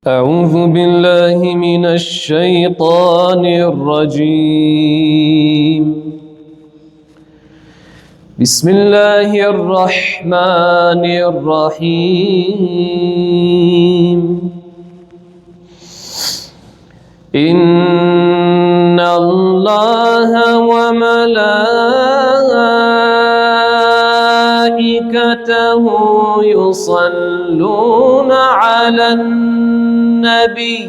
أعوذ بالله من الشيطان الرجيم. بسم الله الرحمن الرحيم. إن الله وملائكته يصلون على النبي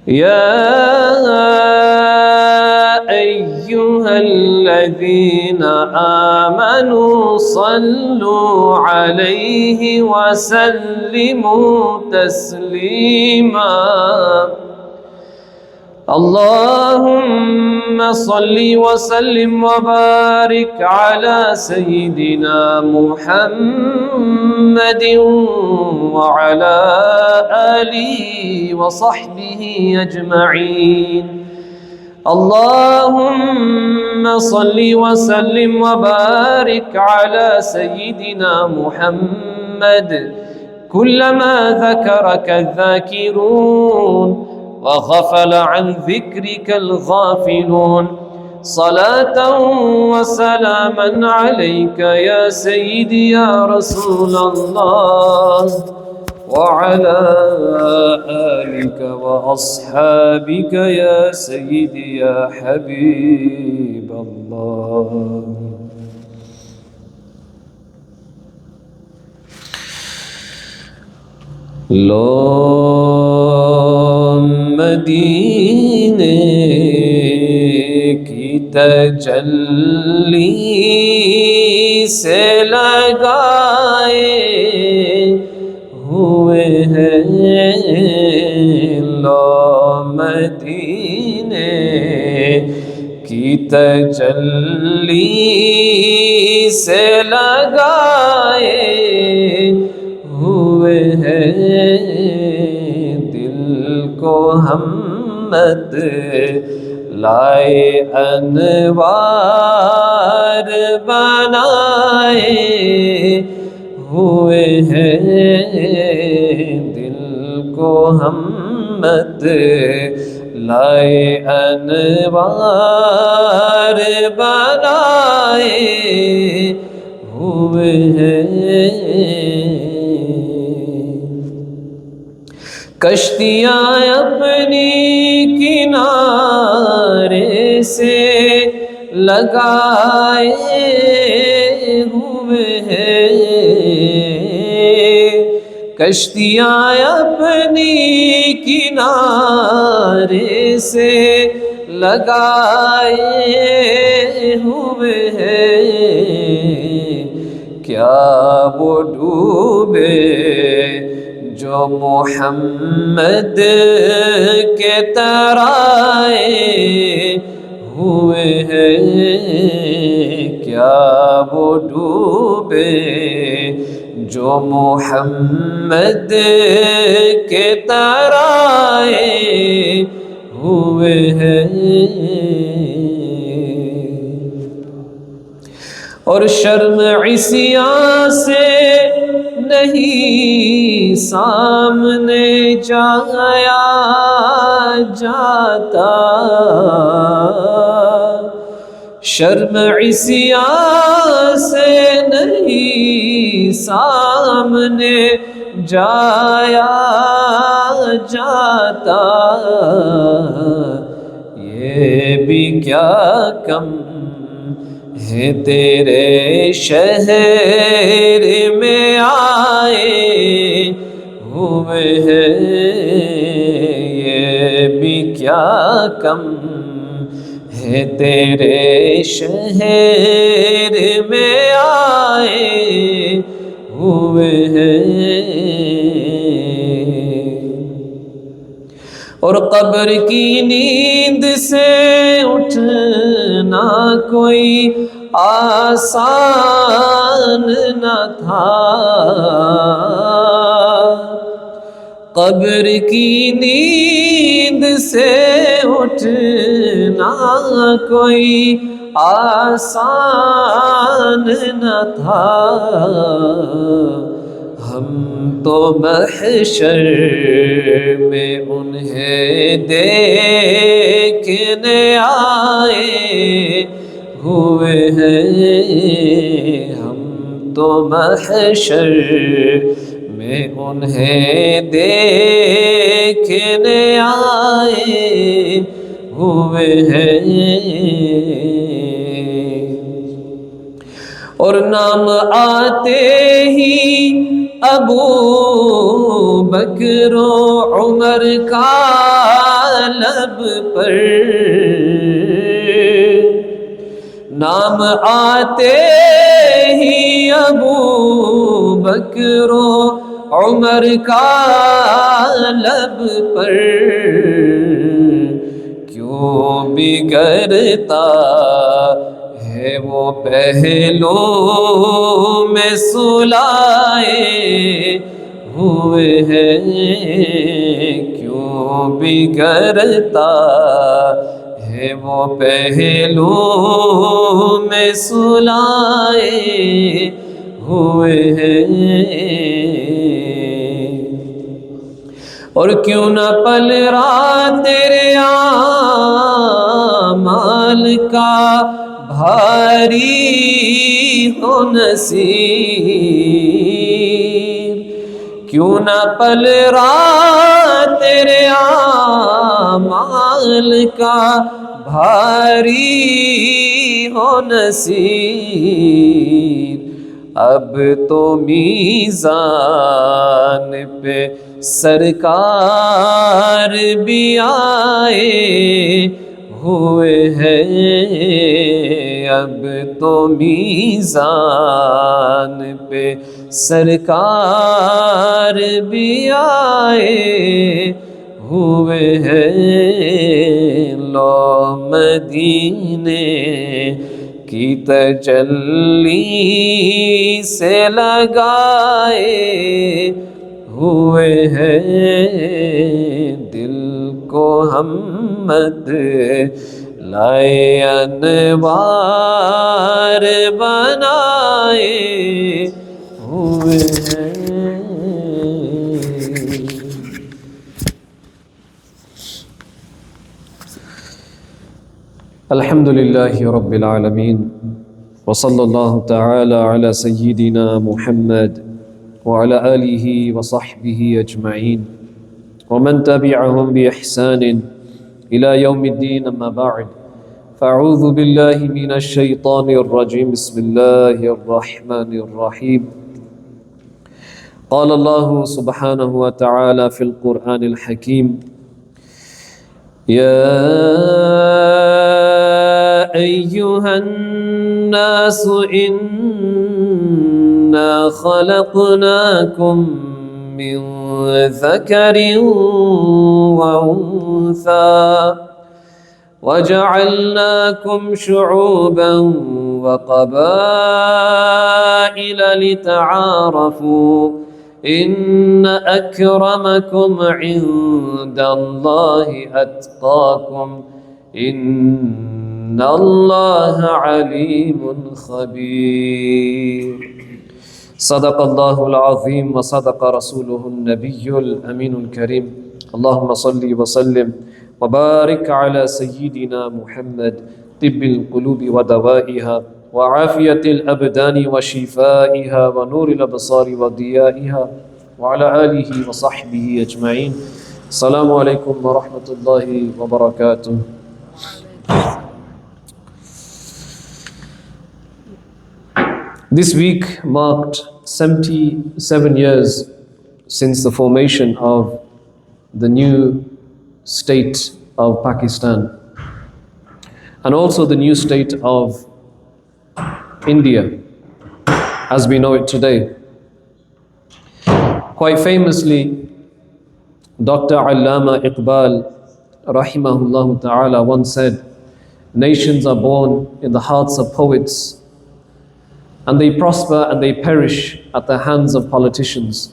يا أيها الذين آمنوا صلوا عليه وسلموا تسليما. اللهم صل وسلم وبارك على سيدنا محمد وعلى آله وصحبه أجمعين. اللهم صل وسلم وبارك على سيدنا محمد كلما ذكرك الذاكرون وغفل عن ذكرك الغافلون. صلاة وسلاما عليك يا سيدي يا رسول الله وعلى آلك وأصحابك يا سيدي يا حبيب الله. لو مدینے کی تجلی سے لگائے ہوئے ہیں، لو مدینے کی تجلی سے لگائے ہوئے ہیں، دل کو ہم مت لائے انوار بنائے ہوئے ہیں، دل کو ہم مت لائے انوار بنائے ہوئے ہیں۔ کشتیاں اپنی کنارے سے لگائے ہوئے ہیں، کشتیاں اپنی کنارے سے لگائے ہوئے ہیں، کیا وہ ڈوبے جو محمد کے ترائے ہوئے ہیں، کیا وہ ڈوبے جو محمد کے ترائے ہوئے ہیں، اور شرم عصیاں سے نہیں سامنے جایا جاتا، شرم عصیاں سے نہیں سامنے جایا جاتا، یہ بھی کیا کم ہے تیرے شہر میں آئے ہوئے ہیں، یہ بھی کیا کم ہے تیرے شہر میں آئے ہوئے ہیں، اور قبر کی نیند سے اٹھنا کوئی آسان نہ تھا، قبر کی نیند سے اٹھنا کوئی آسان نہ تھا، ہم تو محشر میں انہیں دیکھنے آئے ہوئے ہیں، ہم تو محشر میں انہیں دیکھنے آئے ہوئے ہیں، اور نام آتے ہی ابو بکر و عمر کا لب پر، نام آتے ہی ابو بکر و عمر کا لب پر، کیوں بگڑتا ہے وہ پہلو میں سلائے ہوئے ہیں، کیوں بگڑتا ہے وہ پہلو میں سلائے ہوئے ہیں، اور کیوں نہ پل رہا تیرے اعمال کا بھاری ہو نصیب، کیوں نہ پل رہا تیرے اعمال کا بھاری ہو نصیب، اب تو میزان پہ سرکار بھی آئے ہوئے ہیں، اب تو میزان پہ سرکار بھی آئے ہوئے ہیں، لو مدینے کی تجلی سے لگائے ہوئے ہیں، دل کو ہم مت لائے انوار بنائے ہوئے ہیں۔ الحمد للہ رب العالمین، وصلی اللہ تعالی علی سیدنا محمد وعلى آلہ وصحبہ اجمعین ومن تبعهم بإحسان إلى يوم الدين، أما بعد فأعوذ بالله من الشيطان الرجيم، بسم الله الرحمن الرحيم، قال الله سبحانه وتعالى في القرآن الحكيم، يا أيها الناس إنا خلقناكم من ذكر وأنثى وجعلناكم شعوبا وقبائل لتعارفوا إن أكرمكم عند الله أتقاكم إن الله عليم خبير، صدق الله العظيم وصدق رسوله النبي الأمين الكريم، اللهم صل وسلم وبارك على سيدنا محمد طب القلوب ودوائها وعافية الأبدان وشفائها ونور الأبصار وضيائها وعلى آله وصحبه أجمعين، السلام عليكم ورحمة الله وبركاته۔ This week marked 77 years since the formation of the new state of Pakistan, and also the new state of India as we know it today. Quite famously, Dr. Allama Iqbal rahimahullah ta'ala once said, nations are born in the hearts of poets, and they prosper and they perish at the hands of politicians.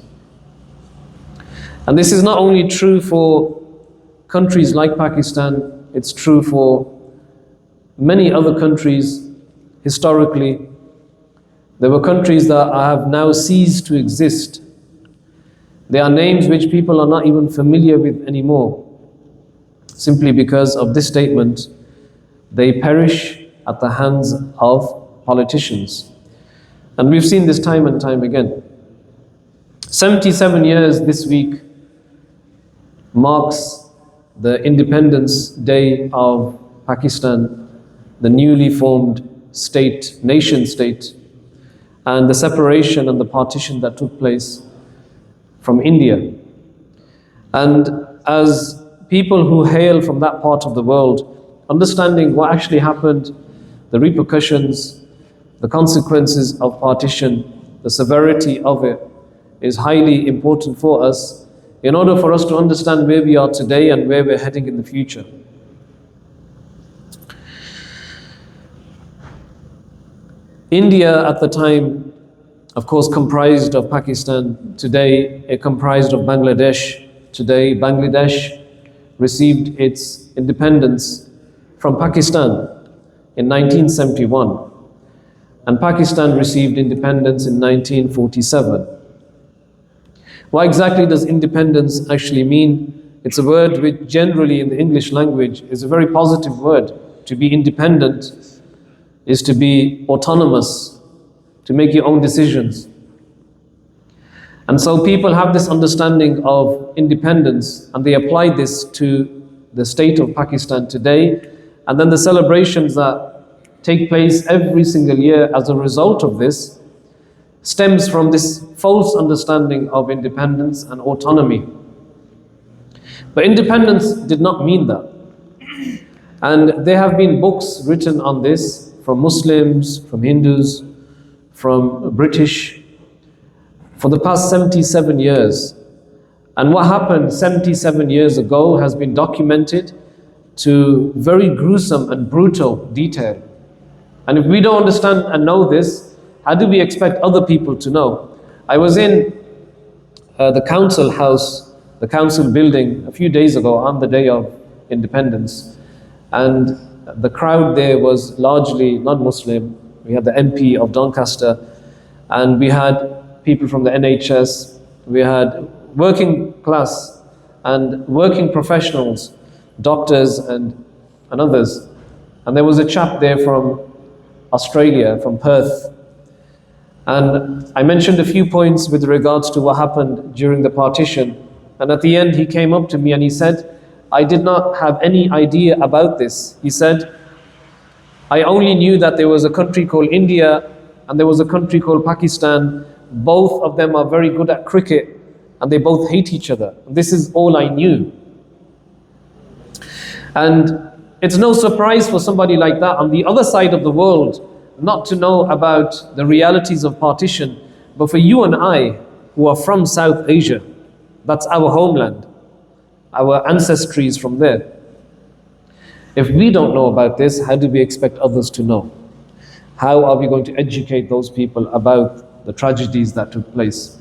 And this is not only true for countries like Pakistan, it's true for many other countries. Historically, there were countries that have now ceased to exist They are names which people are not even familiar with anymore, simply because of this statement: they perish at the hands of politicians. And we've seen this time and time again. 77 years this week marks the Independence Day of Pakistan, the newly formed state, nation state, and the separation and the partition that took place from India. And as people who hail from that part of the world, understanding what actually happened, the repercussions, the consequences of partition, the severity of it, is highly important for us in order for us to understand where we are today and where we're heading in the future. India at the time, of course, comprised of Pakistan. Today, it comprised of Bangladesh. Today, Bangladesh received its independence from Pakistan in 1971, and Pakistan received independence in 1947. What exactly does independence actually mean? It's a word which generally in the English language is a very positive word. To be independent is to be autonomous, to make your own decisions. And so people have this understanding of independence, and they apply this to the state of Pakistan today. And then the celebrations that take place every single year as a result of this stems from this false understanding of independence and autonomy. But independence did not mean that. And there have been books written on this from Muslims, from Hindus, from British, for the past 77 years. And what happened 77 years ago has been documented to very gruesome and brutal detail. And if we don't understand and know this, how do we expect other people to know? I was in the council house, the council building, a few days ago on the day of independence. And the crowd there was largely non-Muslim. We had the MP of Doncaster, and we had people from the NHS, we had working class and working professionals, doctors and others. And there was a chap there from Australia, from Perth. And I mentioned a few points with regards to what happened during the partition. And at the end, he came up to me and he said, I did not have any idea about this. He said, I only knew that there was a country called India and there was a country called Pakistan. Both of them are very good at cricket and they both hate each other. This is all I knew. And it's no surprise for somebody like that on the other side of the world not to know about the realities of partition. But for you and I, who are from South Asia, that's our homeland, our ancestry is from there. If we don't know about this, how do we expect others to know? How are we going to educate those people about the tragedies that took place?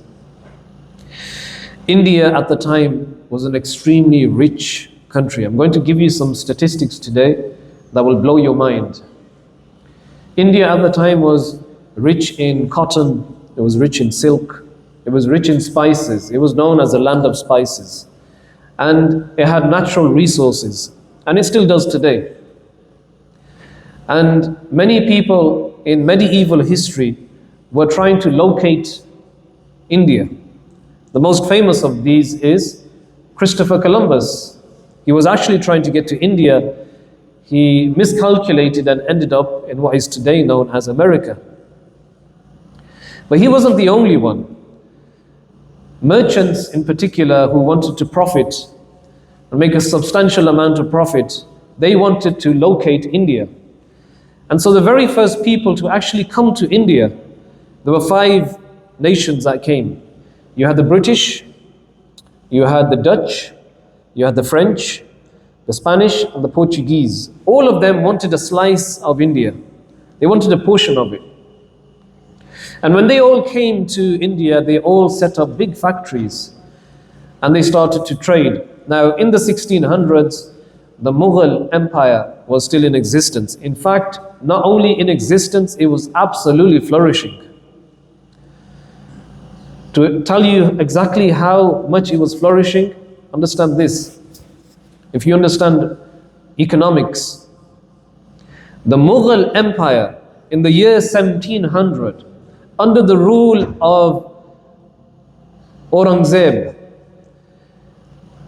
India at the time was an extremely rich country. I'm going to give you some statistics today that will blow your mind. India at the time was rich in cotton, it was rich in silk, it was rich in spices. It was known as the land of spices. And it had natural resources, and it still does today. And many people in medieval history were trying to locate India. The most famous of these is Christopher Columbus. He was actually trying to get to India. He miscalculated and ended up in what is today known as America. But he wasn't the only one. Merchants in particular who wanted to profit and make a substantial amount of profit, they wanted to locate India. And so the very first people to actually come to India, there were 5 nations that came. You had the British, you had the Dutch, you had the French, the Spanish and the Portuguese. All of them wanted a slice of India. They wanted a portion of it. And when they all came to India, they all set up big factories and they started to trade. Now, in the 1600s, the Mughal Empire was still in existence. In fact, not only in existence, it was absolutely flourishing. To tell you exactly how much it was flourishing, understand this. If you understand economics, the Mughal Empire in the year 1700, under the rule of Aurangzeb,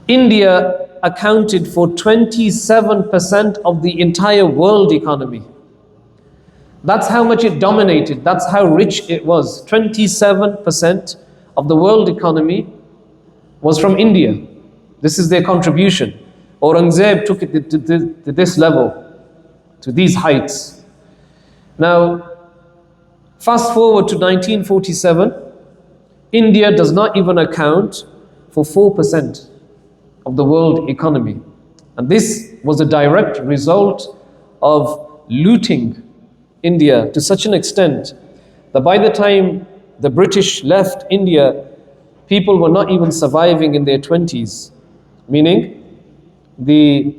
India accounted for 27% of the entire world economy. That's how much it dominated, that's how rich it was. 27% of the world economy was from India. This is their contribution. Aurangzeb took it to this level, to these heights. Now, fast forward to 1947, India does not even account for 4% of the world economy. And this was a direct result of looting India to such an extent that by the time the British left India, people were not even surviving in their 20s, meaning the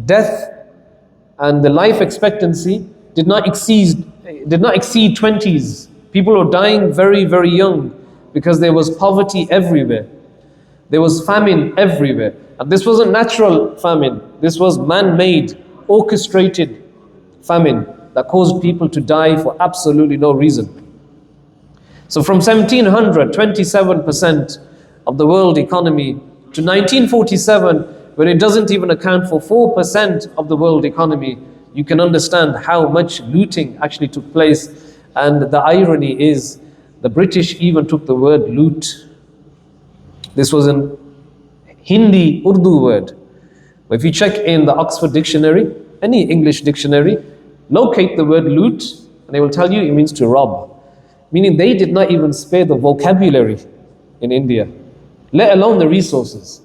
death and the life expectancy did not exceed 20s. People were dying very, very young because there was poverty everywhere. There was famine everywhere. And this wasn't natural famine. This was man-made, orchestrated famine that caused people to die for absolutely no reason. So from 1700, 27% of the world economy, to 1947, when it doesn't even account for 4% of the world economy, you can understand how much looting actually took place. And the irony is, the British even took the word loot. This was an Hindi Urdu word. If you check in the Oxford Dictionary, any English dictionary, locate the word loot, and they will tell you it means to rob. Meaning they did not even spare the vocabulary in India, let alone the resources.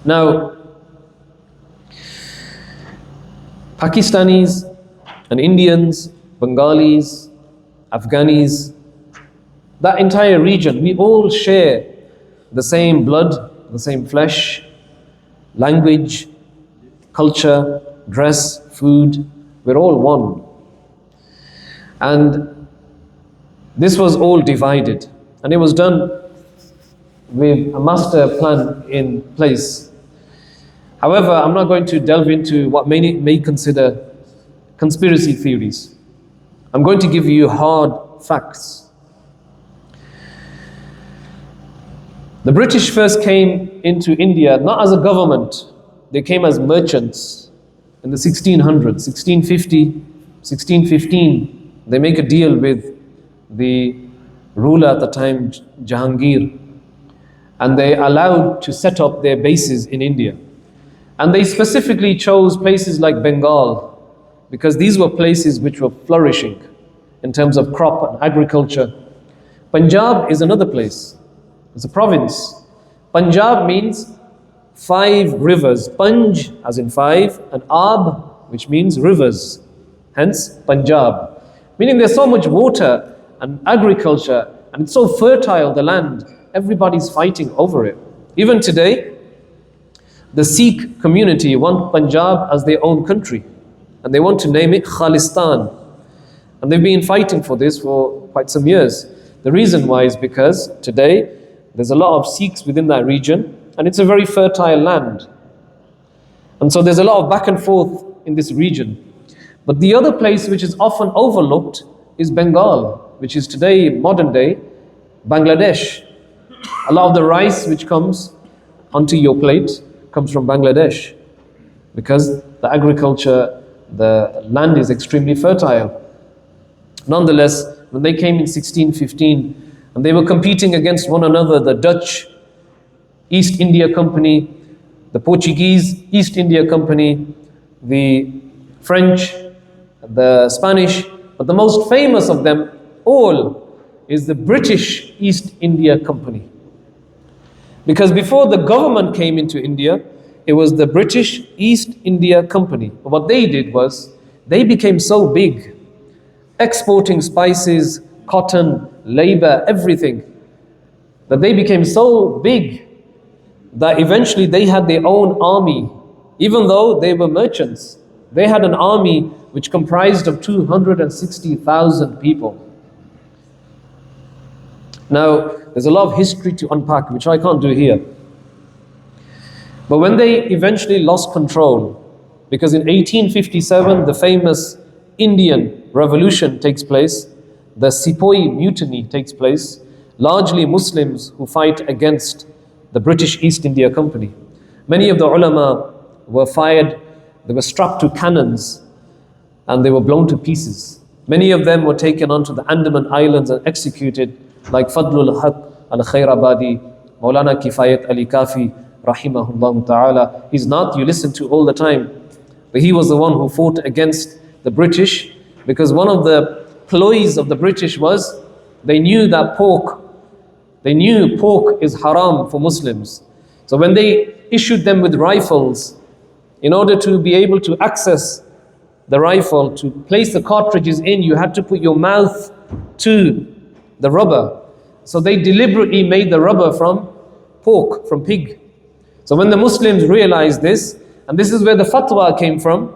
Now, Pakistanis and Indians, Bengalis, Afghanis, that entire region, we all share the same blood, the same flesh, language, culture, dress, food. We're all one. And this was all divided. And it was done with a master plan in place. However, I'm not going to delve into what many may consider conspiracy theories. I'm going to give you hard facts. The British first came into India not as a government, they came as merchants in the 1600s, 1650, 1615. They make a deal with the ruler at the time, Jahangir, and they allowed to set up their bases in India. And they specifically chose places like Bengal because these were places which were flourishing in terms of crop and agriculture. Punjab is another place. It's a province. Punjab means 5 rivers. Panj as in 5, and Ab, which means rivers. Hence Punjab. Meaning there's so much water and agriculture, and it's so fertile, the land. Everybody's fighting over it. Even today, the Sikh community want Punjab as their own country, and they want to name it Khalistan. And they've been fighting for this for quite some years. The reason why is because today there's a lot of Sikhs within that region, and it's a very fertile land. And so there's a lot of back and forth in this region. But the other place which is often overlooked is Bengal, which is today, modern day, Bangladesh. A lot of the rice which comes onto your plate comes from Bangladesh because the agriculture, the land is extremely fertile. Nonetheless, when they came in 1615 and they were competing against one another, the Dutch East India Company, the Portuguese East India Company, the French, the Spanish, but the most famous of them all is the British East India Company. Because before the government came into India, it was the British East India Company. But what they did was, they became so big, exporting spices, cotton, labor, everything, that they became so big that eventually they had their own army. Even though they were merchants, they had an army which comprised of 260,000 people. Now, there's a lot of history to unpack, which I can't do here. But when they eventually lost control, because in 1857 the famous Indian Revolution takes place, the Sepoy Mutiny takes place, largely Muslims who fight against the British East India Company. Many of the ulama were fired, they were strapped to cannons and they were blown to pieces. Many of them were taken onto the Andaman Islands and executed, like Fadlul Haq al-Khairabadi, Moulana Kifayat Ali Kafi, rahimahullah ta'ala. He's not, you listen to all the time, but he was the one who fought against the British, because one of the ploys of the British was, they knew pork is haram for Muslims. So when they issued them with rifles, in order to be able to access the rifle, to place the cartridges in, you had to put your mouth to the rubber. So they deliberately made the rubber from pork, from pig. So when the Muslims realized this, and this is where the fatwa came from,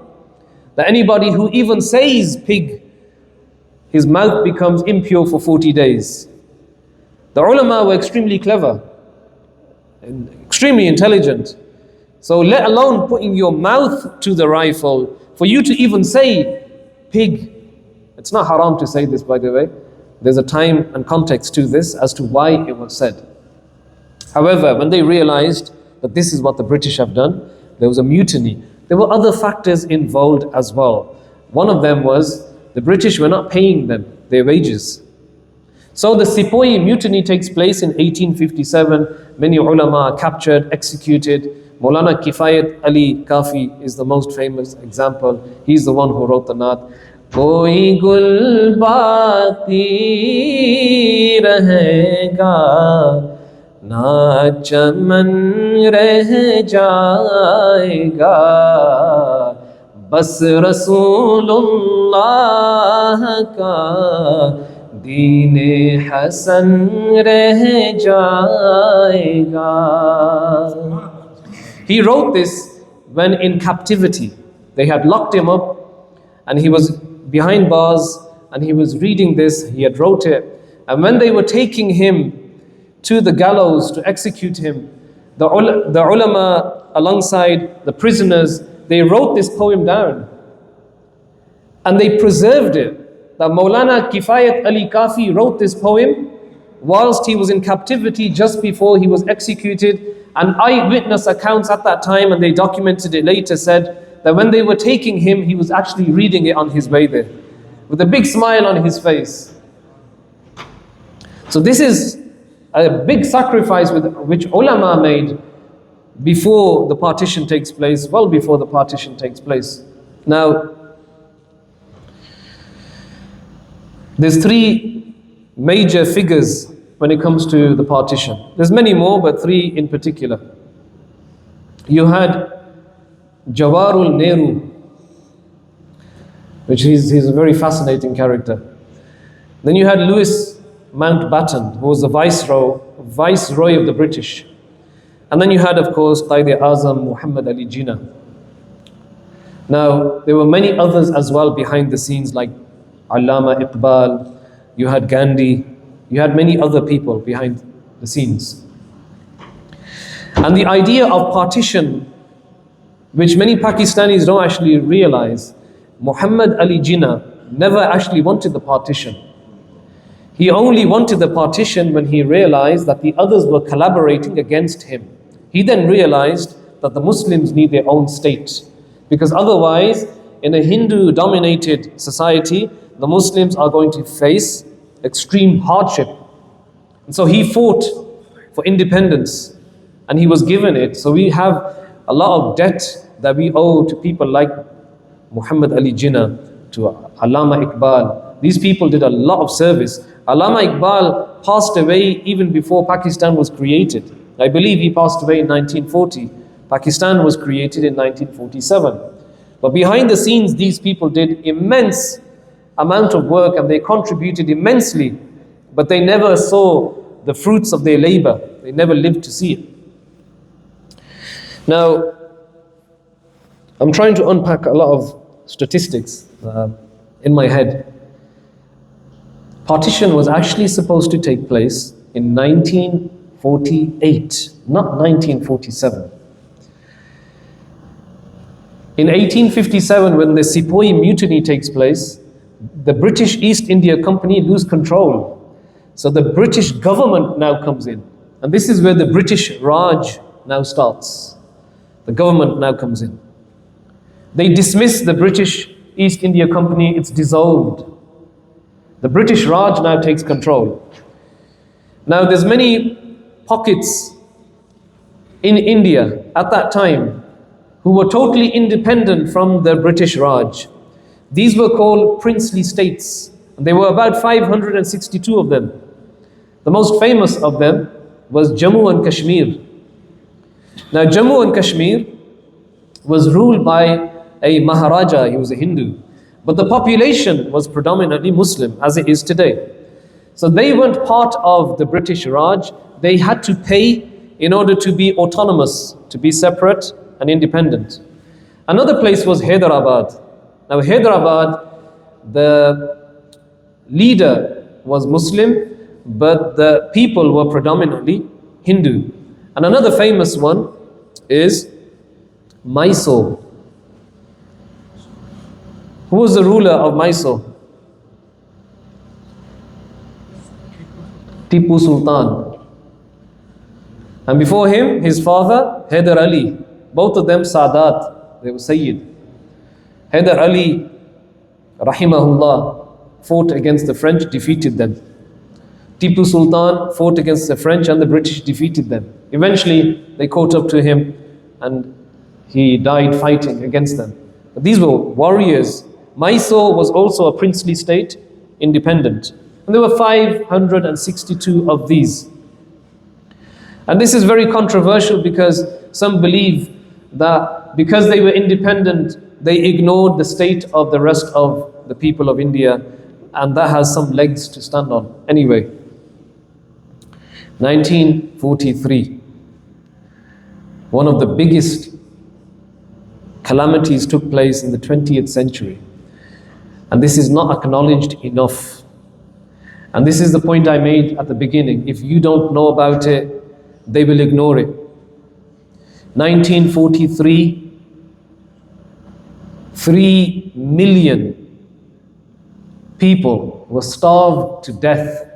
that anybody who even says pig, his mouth becomes impure for 40 days. The ulama were extremely clever, and extremely intelligent. So let alone putting your mouth to the rifle, for you to even say pig. It's not haram to say this, by the way. There's a time and context to this as to why it was said. However, when they realized that this is what the British have done, there was a mutiny. There were other factors involved as well. One of them was the British were not paying them their wages. So the Sepoy Mutiny takes place in 1857. Many ulama are captured, executed. Moulana Kifayat Ali Kafi is the most famous example. He's the one who wrote the naat. Koi gul baqi rahega, na chaman reh jayega, bas Rasulullah ka Deen Hasan reh jayega. He wrote this when in captivity. They had locked him up and he was behind bars and he was reading this. He had wrote it. And when they were taking him to the gallows to execute him, the ulama alongside the prisoners, they wrote this poem down and they preserved it. That Moulana Kifayat Ali Kafi wrote this poem whilst he was in captivity just before he was executed. And eyewitness accounts at that time, and they documented it later, said that when they were taking him, he was actually reading it on his way there with a big smile on his face. So this is a big sacrifice which ulama made before the partition takes place, well before the partition takes place. Now, there's three major figures when it comes to the partition. There's many more, but three in particular. You had Jawaharlal Nehru, which he's a very fascinating character. Then you had Louis Mountbatten, who was the viceroy of the British. And then you had, of course, Quaid-e-Azam Muhammad Ali Jinnah. Now, there were many others as well behind the scenes, like Allama Iqbal, you had Gandhi, you had many other people behind the scenes. And the idea of partition, which many Pakistanis don't actually realize, Muhammad Ali Jinnah never actually wanted the partition. He only wanted the partition when he realized that the others were collaborating against him. He then realized that the Muslims need their own state, because otherwise, in a Hindu-dominated society, the Muslims are going to face extreme hardship. And so he fought for independence, and he was given it. So we have a lot of debt that we owe to people like Muhammad Ali Jinnah, to Allama Iqbal. These people did a lot of service. Allama Iqbal passed away even before Pakistan was created. I believe he passed away in 1940. Pakistan was created in 1947. But behind the scenes, these people did immense amount of work and they contributed immensely, but they never saw the fruits of their labor. They never lived to see it. Now, I'm trying to unpack a lot of statistics in my head. Partition was actually supposed to take place in 1948, not 1947. In 1857, when the Sepoy Mutiny takes place, the British East India Company lose control. So the British government now comes in. And this is where the British Raj now starts. The government now comes in. They dismiss the British East India Company, it's dissolved. The British Raj now takes control. Now there's many pockets in India at that time who were totally independent from the British Raj. These were called princely states. And there were about 562 of them. The most famous of them was Jammu and Kashmir. Now Jammu and Kashmir was ruled by a Maharaja, he was a Hindu. But the population was predominantly Muslim, as it is today. So they weren't part of the British Raj. They had to pay in order to be autonomous, to be separate and independent. Another place was Hyderabad. Now Hyderabad, the leader was Muslim, but the people were predominantly Hindu. And another famous one is Mysore. Who was the ruler of Mysore? Tipu Sultan. And before him, his father, Hyder Ali. Both of them Sadat, they were Sayyid. Hyder Ali, rahimahullah, fought against the French, defeated them. Tipu Sultan fought against the French and the British defeated them. Eventually, they caught up to him and he died fighting against them. But these were warriors. Mysore was also a princely state, independent. And there were 562 of these. And this is very controversial because some believe that because they were independent, they ignored the state of the rest of the people of India, and that has some legs to stand on. Anyway, 1943, one of the biggest calamities took place in the 20th century. And this is not acknowledged enough. And this is the point I made at the beginning. If you don't know about it, they will ignore it. 1943, 3 million people were starved to death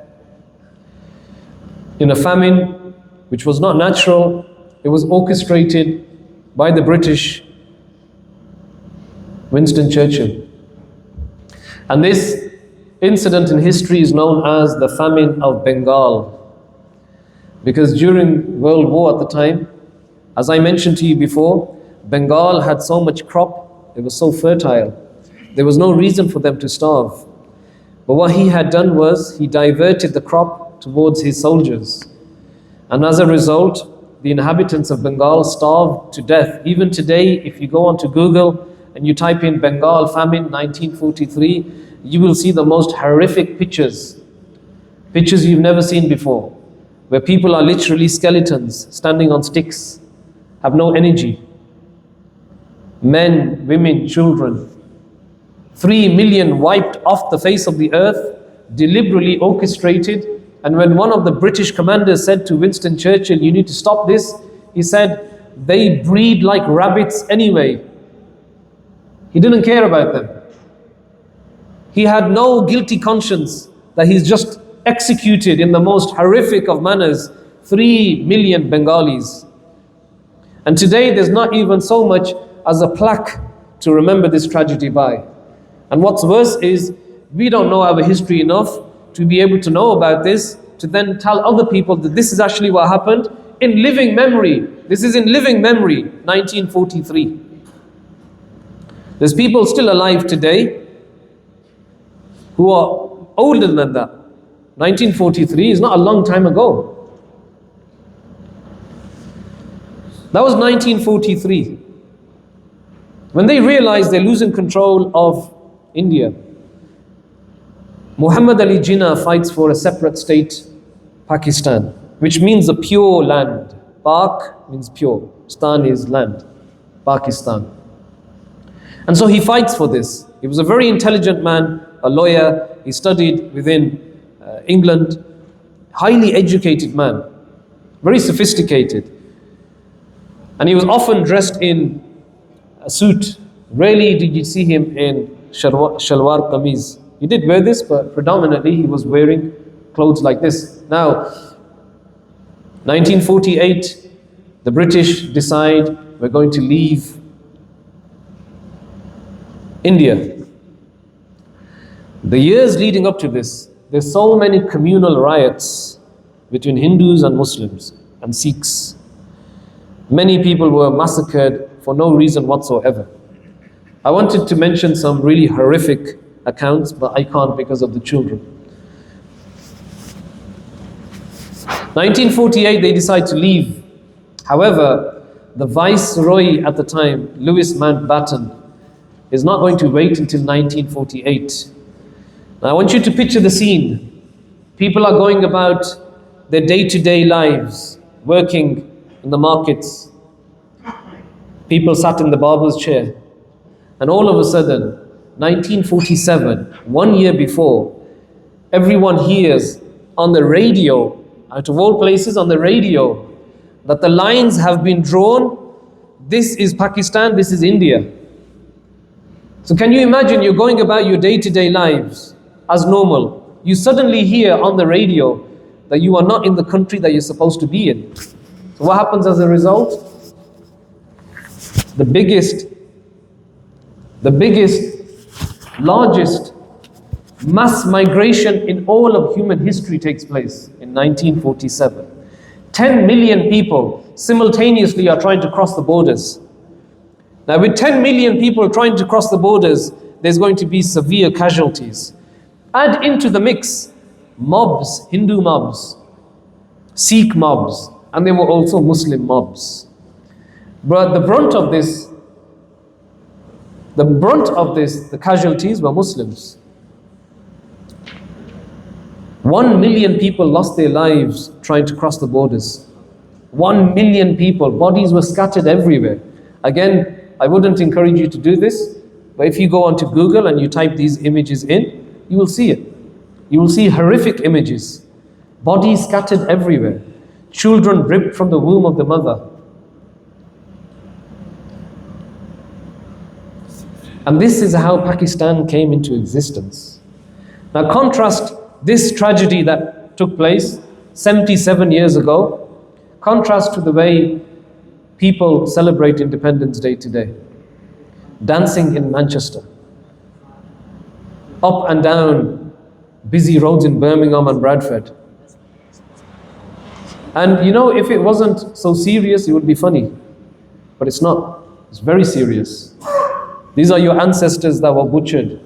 in a famine which was not natural. It was orchestrated by the British, Winston Churchill. And this incident in history is known as the famine of Bengal. Because during World War at the time, as I mentioned to you before, Bengal had so much crop, it was so fertile. There was no reason for them to starve. But what he had done was, he diverted the crop towards his soldiers. And as a result, the inhabitants of Bengal starved to death. Even today, if you go onto Google and you type in Bengal famine 1943, you will see the most horrific pictures. Pictures you've never seen before, where people are literally skeletons standing on sticks, have no energy. Men, women, children. 3 million wiped off the face of the earth, deliberately orchestrated. And when one of the British commanders said to Winston Churchill, you need to stop this, he said, they breed like rabbits anyway. He didn't care about them. He had no guilty conscience that he's just executed in the most horrific of manners 3 million Bengalis. And today there's not even so much as a plaque to remember this tragedy by. And what's worse is, we don't know our history enough to be able to know about this, to then tell other people that this is actually what happened in living memory. This is in living memory, 1943. There's people still alive today who are older than that. 1943 is not a long time ago. That was 1943. When they realized they're losing control of India, Muhammad Ali Jinnah fights for a separate state, Pakistan, which means a pure land. Pak means pure. Stan is land. Pakistan. And so he fights for this. He was a very intelligent man, a lawyer. He studied within England. highly educated man, very sophisticated. And he was often dressed in a suit. Rarely did you see him in shalwar kameez. He did wear this, but predominantly he was wearing clothes like this. Now, 1948, the British decide we're going to leave India. The years leading up to this, there's so many communal riots between Hindus and Muslims and Sikhs. Many people were massacred for no reason whatsoever. I wanted to mention some really horrific accounts, but I can't because of the children. 1948, they decide to leave. However, the Viceroy at the time, Louis Mountbatten, is not going to wait until 1948. Now I want you to picture the scene. People are going about their day-to-day lives, working in the markets. People sat in the barber's chair. And all of a sudden, 1947, 1 year before, everyone hears on the radio, out of all places on the radio, that the lines have been drawn. This is Pakistan, this is India. So can you imagine, you're going about your day-to-day lives as normal. You suddenly hear on the radio that you are not in the country that you're supposed to be in. So what happens as a result? The biggest, largest mass migration in all of human history takes place in 1947. 10 million people simultaneously are trying to cross the borders. Now with 10 million people trying to cross the borders, there's going to be severe casualties. Add into the mix mobs, Hindu mobs, Sikh mobs, and there were also Muslim mobs. But the brunt of this, the casualties were Muslims. 1 million people lost their lives trying to cross the borders. 1 million people, bodies were scattered everywhere. Again, I wouldn't encourage you to do this, but if you go onto Google and you type these images in, you will see it. You will see horrific images. Bodies scattered everywhere. Children ripped from the womb of the mother. And this is how Pakistan came into existence. Now contrast this tragedy that took place 77 years ago, contrast to the way people celebrate Independence Day today. Dancing in Manchester. Up and down busy roads in Birmingham and Bradford. And you know, if it wasn't so serious, it would be funny. But it's not. It's very serious. These are your ancestors that were butchered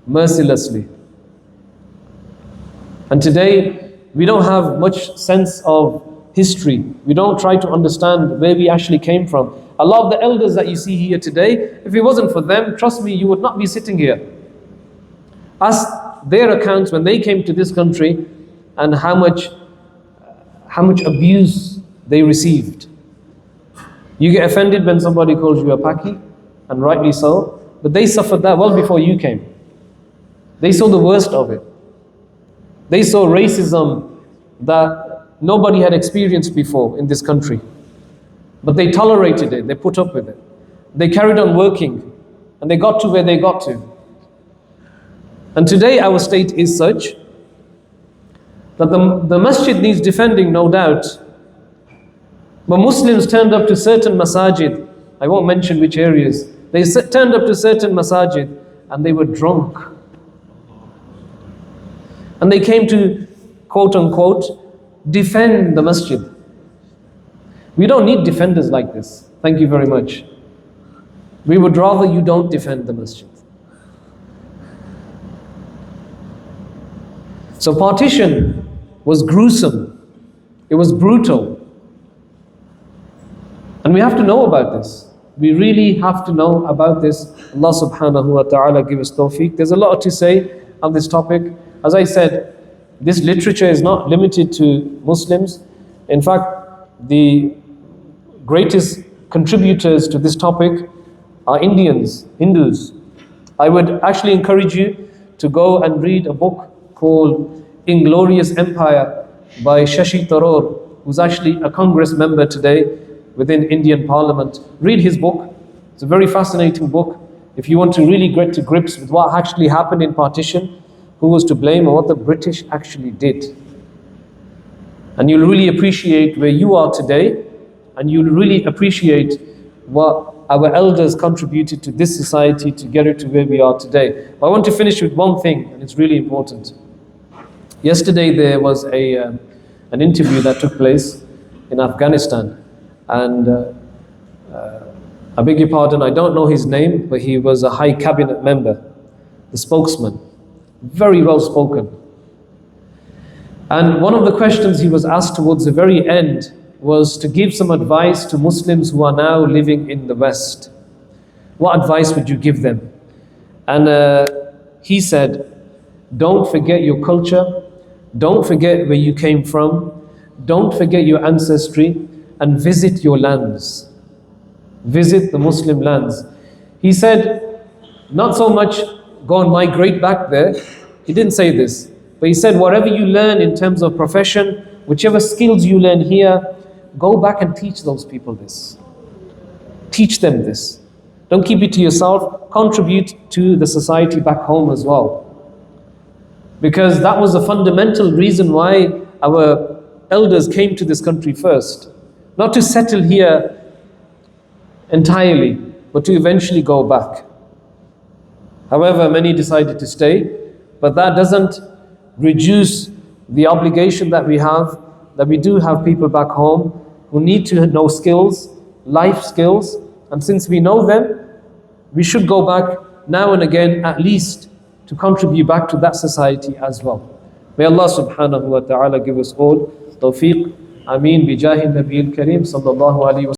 mercilessly. And today, we don't have much sense of history. We don't try to understand where we actually came from. A lot of the elders that you see here today, if it wasn't for them, trust me, you would not be sitting here. Ask their accounts when they came to this country and how much abuse they received. You get offended when somebody calls you a Paki, and rightly so, but they suffered that well before you came. They saw the worst of it. They saw racism that nobody had experienced before in this country. But they tolerated it, they put up with it. They carried on working, and they got to where they got to. And today our state is such that the masjid needs defending, no doubt. But Muslims turned up to certain masajid, I won't mention which areas, they turned up to certain masajid and they were drunk. And they came to, quote unquote, defend the masjid. We don't need defenders like this. Thank you very much. We would rather you don't defend the masjid. So partition was gruesome. It was brutal. And we have to know about this. We really have to know about this. Allah subhanahu wa ta'ala give us tawfiq. There's a lot to say on this topic. As I said, this literature is not limited to Muslims. In fact, the greatest contributors to this topic are Indians, Hindus. I would actually encourage you to go and read a book called Inglorious Empire by Shashi Tharoor, who's actually a Congress member today within Indian Parliament. Read his book. It's a very fascinating book. If you want to really get to grips with what actually happened in partition, who was to blame, and what the British actually did. And you'll really appreciate where you are today, and you'll really appreciate what our elders contributed to this society to get it to where we are today. But I want to finish with one thing, and it's really important. Yesterday there was an interview that took place in Afghanistan, and I beg your pardon, I don't know his name, but he was a high cabinet member, the spokesman, very well spoken. And one of the questions he was asked towards the very end was to give some advice to Muslims who are now living in the West. What advice would you give them? And he said, don't forget your culture, don't forget where you came from, don't forget your ancestry, and visit your lands. Visit the Muslim lands. He said, not so much go and migrate back there. He didn't say this, but he said, whatever you learn in terms of profession, whichever skills you learn here, go back and teach those people this. Teach them this. Don't keep it to yourself. Contribute to the society back home as well. Because that was a fundamental reason why our elders came to this country first. Not to settle here entirely, but to eventually go back. However, many decided to stay, but that doesn't reduce the obligation that we have, that we do have people back home who need to know skills, life skills, and since we know them, we should go back now and again at least to contribute back to that society as well. May Allah subhanahu wa ta'ala give us all tawfiq. Ameen bi jahi Nabiyil Kareem sallallahu alayhi wa sallam.